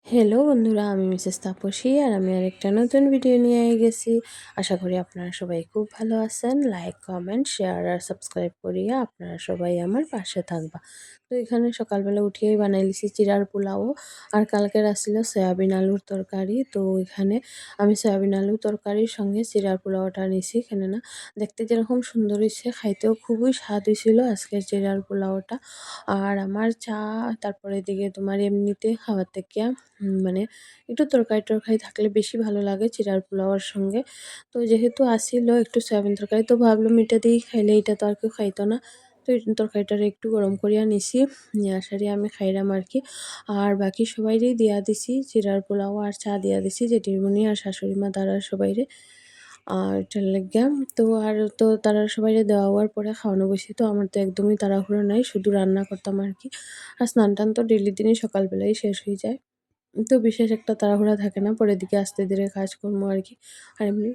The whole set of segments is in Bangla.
হ্যালো বন্ধুরা, আমি মিসেস তাপসী আর আমি আরেকটা নতুন ভিডিও নিয়ে গেছি। আশা করি আপনারা সবাই খুব ভালো আছেন। লাইক, কমেন্ট, শেয়ার আর সাবস্ক্রাইব করিয়া আপনারা সবাই আমার পাশে থাকবা। তো এখানে সকালবেলা উঠিয়েই বানাই লিছি চিড়ার পোলাও। আর কালকের আসছিল সয়াবিন আলুর তরকারি। তো এখানে আমি সয়াবিন আলুর তরকারির সঙ্গে চিড়ার পোলাওটা নিছি। এখানে না দেখতে যেরকম সুন্দর হয়েছে, খাইতেও খুবই স্বাদ হয়েছিল আজকের চিড়ার পোলাওটা। আর আমার চা, তারপরে এদিকে তোমার এমনিতে খাওয়ার থেকে মানে একটু তরকারি-টরকারি থাকলে বেশি ভালো লাগে চিড়ার পোলাওয়ার সঙ্গে। তো যেহেতু আসিল একটু সয়াবিন তরকারি, তো ভাবলাম এটা দিয়েই খাইলে, এটা তো আর কেউ খাইতো না। তো এই তরকারিটারে একটু গরম করিয়া নিছি। নিয়া সারিয়া আমি খাইলাম আরকি। আর বাকি সবাইরেই দিয়া দিছি চিড়ার পোলাও আর চা দিয়া দিছি জেঠিমনি আর শাশুড়ি মা তারা সবাইরে। এটার লাইগ্যা তো তারা সবাইরে দেওয়া হওয়ার পরে খাওয়ানো বসি। তো আমার তো একদমই তাড়াহুড়ো নাই, শুধু রান্না করতাম আরকি। আর স্নান-টান তো ডেইলি দিনই সকালবেলাই শেষ হয়ে যায়। তো বিশেষ একটা তাড়াহুড়া থাকে না। পরের দিকে আস্তে ধীরে কাজকর্ম আরকি। আর এমনি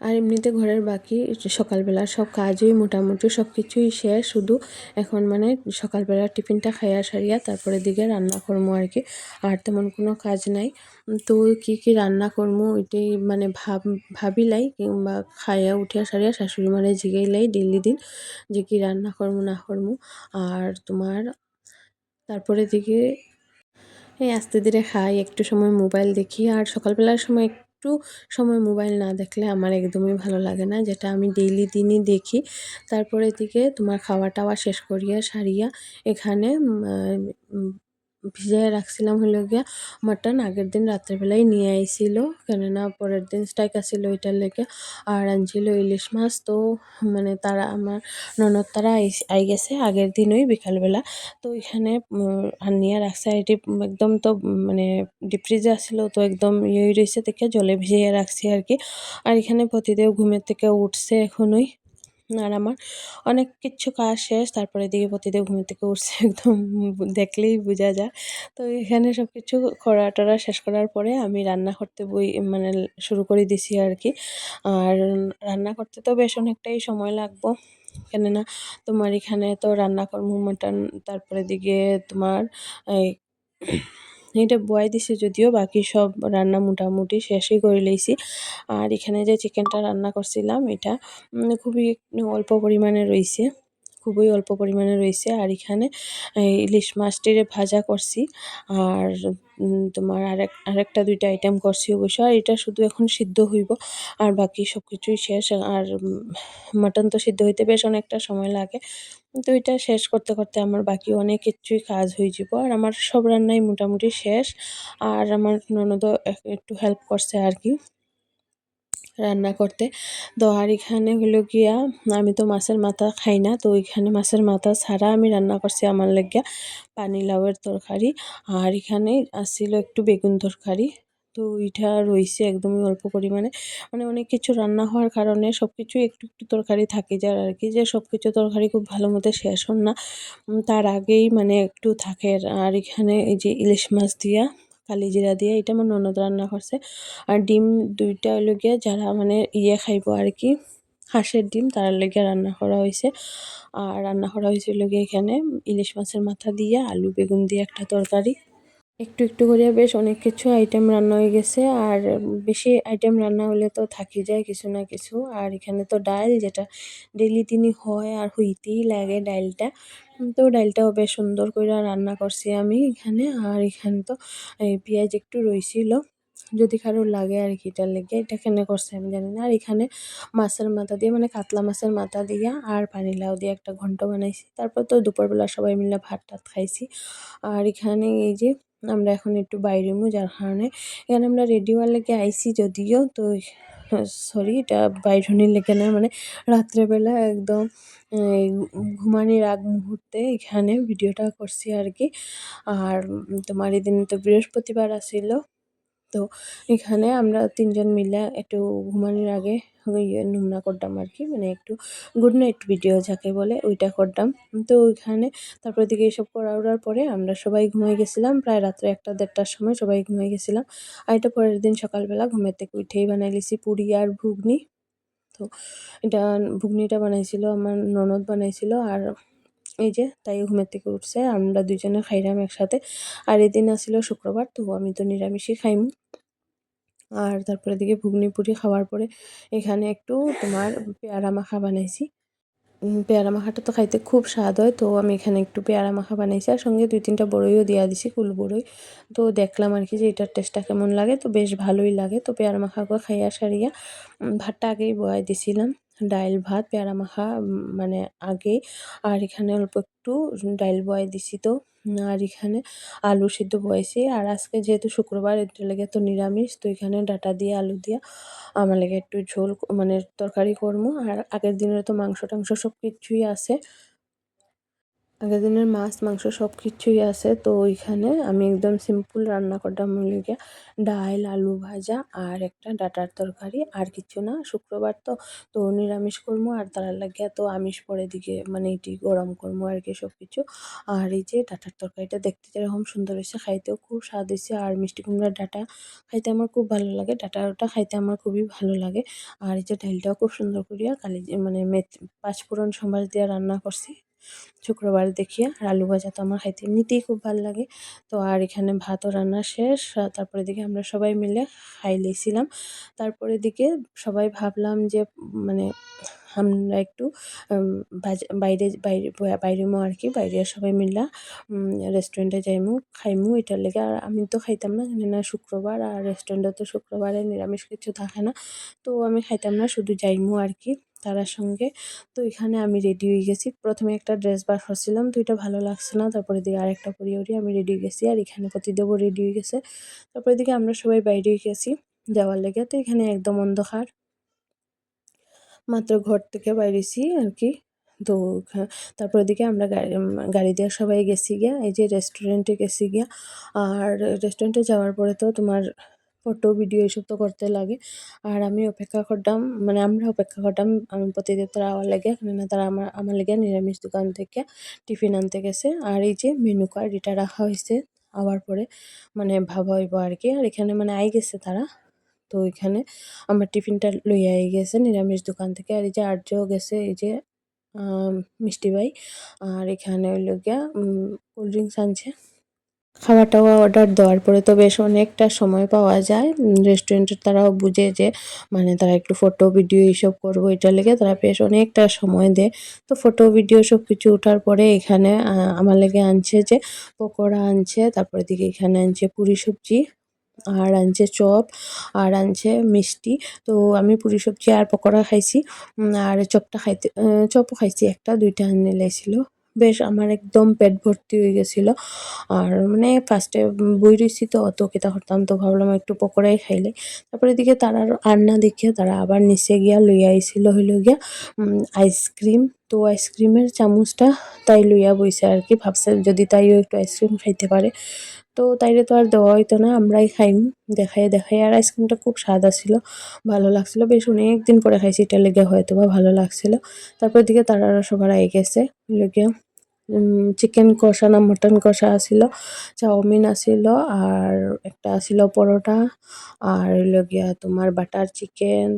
আর এমনিতে ঘরের বাকি সকালবেলার সব কাজই মোটামুটি সবকিছুই শেষ। শুধু এখন মানে সকালবেলার টিফিনটা খাইয়া সারিয়া তারপরের দিকে রান্না করমু আরকি। আর তেমন কোনো কাজ নাই। তো কি রান্না করমু ওইটাই মানে ভাবিলাই, কিংবা খাইয়া উঠিয়া সারিয়া শাশুড়ি মারে জিগাইলাই ডেইলি দিন যে কি রান্না করমু না করমু। আর তোমার তারপরের দিকে এই আস্তে ধীরে খাই, একটু সময় মোবাইল দেখি। আর সকালবেলার সময় একটু সময় মোবাইল না দেখলে আমার একদমই ভালো লাগে না, যেটা আমি ডেইলি দিনই দেখি। তারপরে এদিকে তোমার খাওয়া-টাওয়া শেষ করিয়া সারিয়া এখানে উম ভিজাইয়া রাখছিলাম হইলো গিয়া মাটন। আগের দিন রাত্রের বেলায় নিয়ে আইছিল, কেননা পরের দিন স্ট্রাইক আছিল ওইটার লেগে। আর আনছিল ইলিশ মাছ। তো মানে তারা আমার ননদ তারা আইগেছে আগের দিনই বিকালবেলা। তো এখানে আনিয়া রাখছে আর এটি একদম তো মানে ডিপ ফ্রিজে আছিল, তো একদম ইয়ে হয়ে রইছে দেখে জলে ভিজাইয়া রাখছি আরকি। আর এখানে পতিদেব ঘুমের থেকে উঠছে এখনই। আর আমার অনেক কিচ্ছু কাজ শেষ। তারপরে এদিকে পতিদেব ঘুমের থেকে উঠছে একদম দেখলেই বোঝা যায়। তো এখানে সবকিছু করা-টরা শেষ করার পরে আমি রান্না করতে মানে শুরু করে দিছি আরকি। আর রান্না করতে তো বেশ অনেকটাই সময় লাগবো। কেননা তোমার এখানে তো রান্না করমু মাটন, তারপরে এদিকে তোমার এই এটা বয়াই দিছি, যদিও বাকি সব রান্না মোটামুটি শেষই করে লইছি। আর এখানে যে চিকেনটা রান্না করছিলাম এটা খুবই অল্প পরিমাণে রইছে, খুবই অল্প পরিমাণে রইছে। আর এখানে ইলিশ মাছটিরে ভাজা করছি। আর তোমার আরেকটা ২ টা আইটেম করছি অবশ্য। আর এটা শুধু এখন সিদ্ধ হইব। আর বাকি সবকিছুই শেষ। আর মাটন তো সিদ্ধ হইতে বেশ অনেকটা সময় লাগে। তো এটা শেষ করতে, করতে আমার বাকি অনেক কিছুই কাজ হয়ে যাব। আর আমার সব রান্নাই মোটামুটি শেষ। আর আমার ননদও একটু হেল্প করছে আরকি রান্না করতে। তো আর এখানে হইলো গিয়া আমি তো মাছের মাথা খাই না। তো এখানে মাছের মাথা ছাড়া আমি রান্না করছি আমার লাইগ্যা পানি লাউয়ের তরকারি। আর এখানে আছিল একটু বেগুন তরকারি। তো ইটা রইছে একদমই অল্প পরিমাণে। মানে অনেক কিছু রান্না হওয়ার কারণে সবকিছুই একটু, একটু তরকারি থাকি যায় আরকি, যে সবকিছু তরকারি খুব ভালো মতো শেষ হন না। তার আগেই মানে একটু থাকে। আর এখানে এই যে ইলিশ মাছ দিয়া কালিজিরা দিয়ে এটা আমার ননদ রান্না করছে। আর ডিম ২ টা হইলো গিয়া যারা মানে খাইবো আরকি, হাঁসের ডিম তারার লাইগা রান্না করা হইছে। আর রান্না করা হইছে হইলো গিয়া এখানে ইলিশ মাছের মাথা দিয়া আলু বেগুন দিয়ে একটা তরকারি। একটু, একটু করিয়া বেশ অনেক কিছু আইটেম রান্না হয়ে গেছে। আর বেশি আইটেম রান্না হলে তো থাকি যায় কিছু না কিছু। আর এখানে তো ডাইল, যেটা ডেইলি দিনই হয় আর হইতেই লাগে ডাইলটা। তো ডাইলটাও বেশ সুন্দর কইরা রান্না করছি আমি এখানে। আর এখানে তো এই পেঁয়াজ একটু রইছিল, যদি কারোর লাগে আরকি এটার লেগে। এটা কেনে করছে আমি জানি না। আর এখানে মাছের মাথা দিয়ে মানে কাতলা মাছের মাথা দিয়া আর পানিলাউ দিয়ে একটা ঘন্ট বানাইছি। তারপর তো দুপুরবেলা সবাই মিলে ভাত-টাত খাইছি। আর এখানে এই যে আমরা এখন একটু বাইরেমু, যার কারণে এখানে আমরা রেডি হওয়ার লেগে আইছি যদিও। তো সরি, এটা বাইর হনির লেগে না, মানে রাত্রেবেলা একদম এই ঘুমানির আগ মুহূর্তে এখানে ভিডিওটা করছি আরকি। আর তোমার এদিন তো বৃহস্পতিবার আছিল। তো এখানে আমরা ৩ জন মিলে একটু ঘুমানোর আগে নুমনা করতাম আরকি। মানে একটু গুড নাইট ভিডিও যাকে বলে ওইটা করতাম। তো ওইখানে তারপর এদিকে এসব করা-উড়ার পরে আমরা সবাই ঘুমাই গেছিলাম। প্রায় রাত্রে ১টা-১.৫টার সময় সবাই ঘুমাই গেছিলাম। আর এটা পরের দিন সকালবেলা ঘুমের থেকে উঠেই বানাই লিছি পুরি আর ঘুগনি। তো এটা ঘুগনিটা বানাইছিল আমার ননদ বানাইছিল। আর এই যে তাই ঘুমের থেকে উঠছে, আমরা দুজনে খাইলাম একসাথে। আর এদিন আছিল শুক্রবার, তো আমি তো নিরামিষই খাইমু। আর তারপরে এদিকে ঘুগনি পুরি খাওয়ার পরে এখানে একটু তোমার পেয়ারা মাখা বানাইছি। পেয়ারা মাখাটা তো খাইতে খুব স্বাদ হয়, তো আমি এখানে একটু পেয়ারা মাখা বানাইছি আর সঙ্গে 2-3টা বড়ইও দিয়া দিছি, কুল বড়ই। তো দেখলাম আর কি যে এটার টেস্টটা কেমন লাগে, তো বেশ ভালোই লাগে। তো পেয়ারা মাখা করে খাইয়া সারিয়া ভাতটা আগেই বয়াই দিছিলাম। ডাইল ভাত পেয়ারা মাখা মানে আগেই। আর এখানে অল্প একটু ডাইল বয়াই দিছি তো। আর এখানে আলু সিদ্ধ বয়াইছি। আর আজকে যেহেতু শুক্রবার এটার লেগে তো নিরামিষ, তো এখানে ডাঁটা দিয়ে আলু দিয়া আমার লেগে একটু ঝোল মানে তরকারি করবো। আর আগের দিনের তো মাংস-টাংস সব কিচ্ছুই আছে। আগের দিনের মাছ মাংস সব কিছুই আছে, তো ওইখানে আমি একদম সিম্পল রান্না করলাম হলো গিয়া ডাল আলু ভাজা আর একটা ডাঁটার তরকারি, আর কিছু না। শুক্রবার তো তো নিরামিষ করবো, আর তার লাগিয়া তো আমিষ পরে দিকে মানে এটি গরম করবো আর কি সব কিছু। আর এই যে ডাঁটার তরকারিটা দেখতে যেরকম সুন্দর হয়েছে, খাইতেও খুব স্বাদ হয়েছে। আর মিষ্টি কুমড়ার ডাঁটা খাইতে আমার খুব ভালো লাগে, ডাঁটাটা খাইতে আমার খুবই ভালো লাগে। আর এই যে ডালটাও খুব সুন্দর করিয়া কালি মানে পাঁচফোড়ন সম্বাস দিয়ে রান্না করছি শুক্রবার দেখিয়া। আর আলু ভাজা তো আমার খাইতে এমনিতেই খুব ভাল লাগে। তো আর এখানে ভাতও রান্না শেষ। তারপরে দিকে আমরা সবাই মিলে খাই লইছিলাম। তারপরে দিকে সবাই ভাবলাম যে মানে আমরা একটু বাইরেমু আর কি, বাইরে সবাই মিল্লা রেস্টুরেন্টে যাইমু, খাইমু এটার লেগে। আর আমি তো খাইতাম না, জানি না শুক্রবার আর রেস্টুরেন্টে তো শুক্রবারে নিরামিষ কিছু থাকে না, তো আমি খাইতাম না, শুধু যাইমু আর কি তারার সঙ্গে। তো এখানে আমি রেডি হয়ে গেছি। প্রথমে একটা ড্রেস বার করছিলাম, তো এটা ভালো লাগছে না, তারপরে দিয়ে আরেকটা পরিয়ে উঠি আমি রেডি হয়ে গেছি। আর এখানে পতিদেবও রেডি হয়ে গেছে। তারপরে দিকে আমরা সবাই বাইরে হয়ে গেছি যাওয়ার লেগে। তো এখানে একদম অন্ধকার, মাত্র ঘর থেকে বাইরেছি আর কি। তো তারপর দিকে আমরা গাড়ি দিয়ে সবাই গেছি গিয়া এই যে রেস্টুরেন্টে গেছি গিয়া। আর রেস্টুরেন্টে যাওয়ার পরে তো তোমার ফটো ভিডিও এসব তো করতে লাগে। আর আমি অপেক্ষা করতাম, মানে আমরা অপেক্ষা করতাম আমি প্রতিদিন তারা আওয়ার লাগে, কেননা তারা আমার লেগে নিরামিষ দোকান থেকে টিফিন আনতে গেছে। আর এই যে মেনু কার্ড এটা রাখা হয়েছে আবার পরে মানে ভাবা হইব আর কি। আর এখানে মানে আই গেছে তারা, তো ওইখানে আমার টিফিনটা লইয়া গেছে নিরামিষ দোকান থেকে। আর এই যে আর্যও গেছে এই যে আম মিষ্টি ভাই। আর এখানে হইলো গিয়া কোল্ড ড্রিংকস আনছে। খাওয়া-টাওয়া অর্ডার দেওয়ার পরে তো বেশ অনেকটা সময় পাওয়া যায়। রেস্টুরেন্টের তারাও বুঝে যে মানে তারা একটু ফটো, ভিডিও এইসব করবো, এটার লেগে তারা বেশ অনেকটা সময় দেয়। তো ফটো, ভিডিও সবকিছু ওঠার পরে এখানে আমার লেগে আনছে যে পকোড়া আনছে, তারপরে এদিকে এখানে আনছে পুরি সবজি, আর আনছে চপ, আর আনছে মিষ্টি। তো আমি পুরি সবজি আর পকোড়া খাইছি। আর চপটা খাইতে চপও খাইছি, ১টা ২টা আইনে লাইছিল। বেশ আমার একদম পেট ভর্তি হয়ে গেছিল। আর মানে ফার্স্টে বই রইছি তো অত কিতা করতাম, তো ভাবলাম একটু পকোড়াই খাইলে। তারপরে এদিকে তারা আর না দেখিয়া তারা আবার নিচে গিয়া লইয়া আইছিল হইলো গিয়া আইসক্রিম। তো আইসক্রিমের চামচটা তাই লইয়া বইছে আর কি, ভাবছে যদি তাইও একটু আইসক্রিম খাইতে পারে। তো তাইরে তো আর দেওয়া হইতো না, আমরাই খাইমু দেখাইয়া দেখাইয়া। আর আইসক্রিমটা খুব স্বাদ আছিল, ভালো লাগছিল। বেশ অনেকদিন পরে খাইছি, এটার লেগে হয়তোবা ভালো লাগছিল। তারপর দিকে তারা সবার আই গেছে হইলো গিয়া চিকেন কষা না মটন কষা আছিল, চাউমিন আছিল, আর একটা আছিল পরোটা, আর হইলো গিয়া তোমার বাটার চিকেন,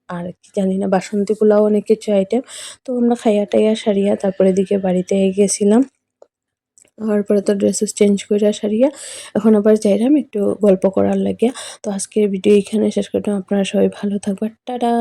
আর কি জানি না বাসন্তী পোলাও, অনেক কিছু আইটেম। তো আমরা খাইয়া-টাইয়া সারিয়া তারপরে এদিকে বাড়িতে গেছিলাম। হওয়ার পরে তো ড্রেস চেঞ্জ কইরা সারিয়া এখন আবার যাইরাম একটু গল্প করার লাগিয়া। তো আজকের ভিডিও এখানে শেষ করলাম। আপনারা সবাই ভালো থাকবেন। টাটা।